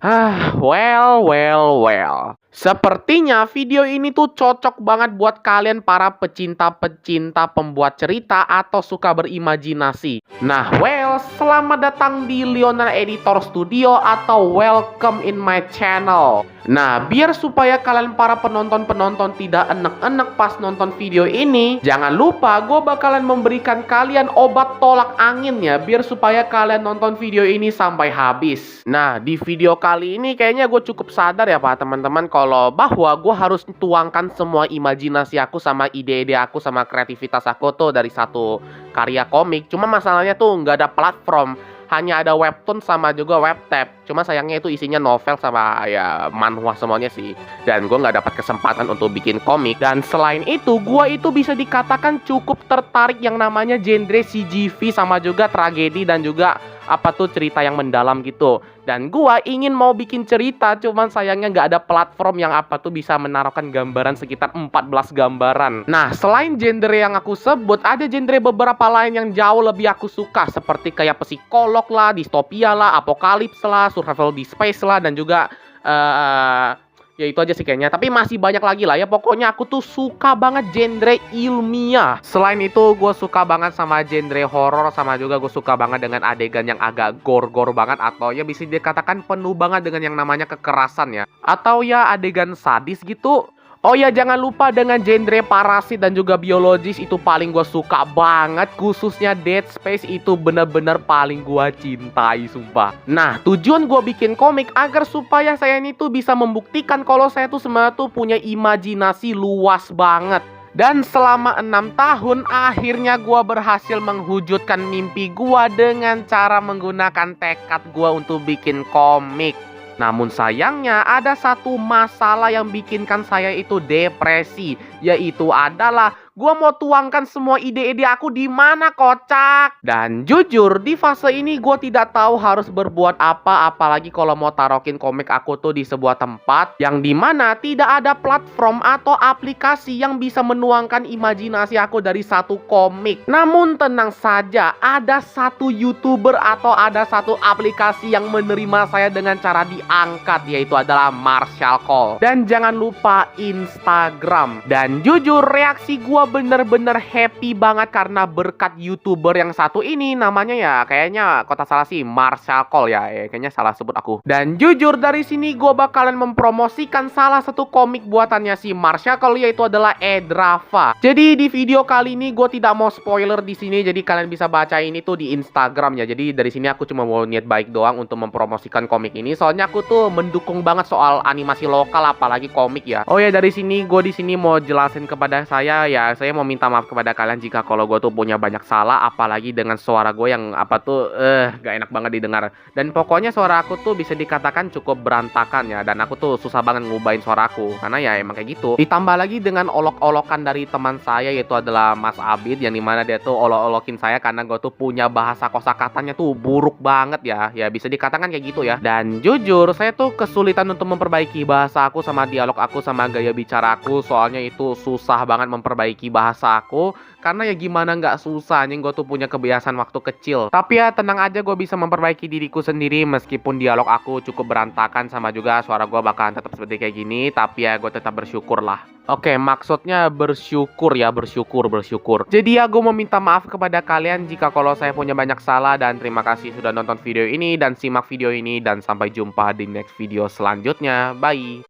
Well. Sepertinya video ini tuh cocok banget buat kalian para pecinta-pecinta pembuat cerita atau suka berimajinasi. Nah, selamat datang di Lionel Editor Studio atau welcome in my channel. Nah, biar supaya kalian para penonton-penonton tidak enek-enek pas nonton video ini, jangan lupa gue bakalan memberikan kalian obat tolak angin ya, biar supaya kalian nonton video ini sampai habis. Nah, di video kali ini kayaknya gue cukup sadar ya Pak teman-teman bahwa gue harus tuangkan semua imajinasi aku sama ide-ide aku sama kreativitas aku tuh dari satu karya komik. Cuma masalahnya tuh nggak ada platform, hanya ada webtoon sama juga webtab. Cuma sayangnya itu isinya novel sama ya manhwa semuanya sih. Dan gue nggak dapat kesempatan untuk bikin komik. Dan selain itu, gue itu bisa dikatakan cukup tertarik yang namanya genre CGV sama juga tragedi dan juga cerita yang mendalam gitu. Dan gua ingin mau bikin cerita, cuman sayangnya nggak ada platform yang bisa menaruhkan gambaran sekitar 14 gambaran. Nah, selain genre yang aku sebut, ada genre beberapa lain yang jauh lebih aku suka, seperti kayak psikolog lah, distopia lah, apokalips lah, survival di space lah, dan juga ya itu aja sih kayaknya. Tapi masih banyak lagi lah ya. Pokoknya aku tuh suka banget genre ilmiah. Selain itu gue suka banget sama genre horor, sama juga gue suka banget dengan adegan yang agak gore-gore banget, atau ya bisa dikatakan penuh banget dengan yang namanya kekerasan ya, atau ya adegan sadis gitu. Oh ya, jangan lupa dengan genre parasit dan juga biologis, itu paling gue suka banget. Khususnya Dead Space itu bener-bener paling gue cintai, sumpah. Nah, tujuan gue bikin komik agar supaya saya ini tuh bisa membuktikan kalau saya tuh sebenarnya tuh punya imajinasi luas banget. Dan selama 6 tahun, akhirnya gue berhasil menghujudkan mimpi gue dengan cara menggunakan tekad gue untuk bikin komik. Namun sayangnya ada satu masalah yang bikinkan saya itu depresi, yaitu adalah gue mau tuangkan semua ide-ide aku di mana, kocak. Dan jujur di fase ini gue tidak tahu harus berbuat apa, apalagi kalau mau taruhin komik aku tuh di sebuah tempat yang dimana tidak ada platform atau aplikasi yang bisa menuangkan imajinasi aku dari satu komik. Namun tenang saja, ada satu YouTuber atau ada satu aplikasi yang menerima saya dengan cara diangkat, yaitu adalah Marshall Cole. Dan jangan lupa Instagram. Dan jujur reaksi gue bener-bener happy banget karena berkat YouTuber yang satu ini, namanya ya kayaknya kota salah sih, Marshall Cole ya, kayaknya salah sebut aku. Dan jujur dari sini gue bakalan mempromosikan salah satu komik buatannya si Marshall Cole, yaitu adalah Edrava. Jadi di video kali ini gue tidak mau spoiler di sini, jadi kalian bisa baca ini tuh di Instagram ya. Jadi dari sini aku cuma mau niat baik doang untuk mempromosikan komik ini, soalnya aku tuh mendukung banget soal animasi lokal apalagi komik ya. Oh ya, dari sini gue di sini mau jelasin kepada saya ya, saya mau minta maaf kepada kalian jika kalau gue tuh punya banyak salah, apalagi dengan suara gue yang gak enak banget didengar. Dan pokoknya suara aku tuh bisa dikatakan cukup berantakan ya, dan aku tuh susah banget ngubahin suaraku karena ya emang kayak gitu. Ditambah lagi dengan olok-olokan dari teman saya, yaitu adalah Mas Abid, yang dimana dia tuh olok-olokin saya karena gue tuh punya bahasa kosakatanya tuh buruk banget ya. Ya bisa dikatakan kayak gitu ya. Dan jujur saya tuh kesulitan untuk memperbaiki bahasa aku sama dialog aku sama gaya bicara aku, soalnya itu susah banget memperbaiki bahasa aku. Karena ya gimana nggak susah, gue tuh punya kebiasaan waktu kecil. Tapi ya tenang aja, gue bisa memperbaiki diriku sendiri meskipun dialog aku cukup berantakan sama juga suara gue bakalan tetap seperti kayak gini. Tapi ya gue tetap bersyukur lah. Oke, maksudnya bersyukur ya, bersyukur. Jadi ya gue mau minta maaf kepada kalian jika kalau saya punya banyak salah, dan terima kasih sudah nonton video ini dan simak video ini, dan sampai jumpa di next video selanjutnya. Bye.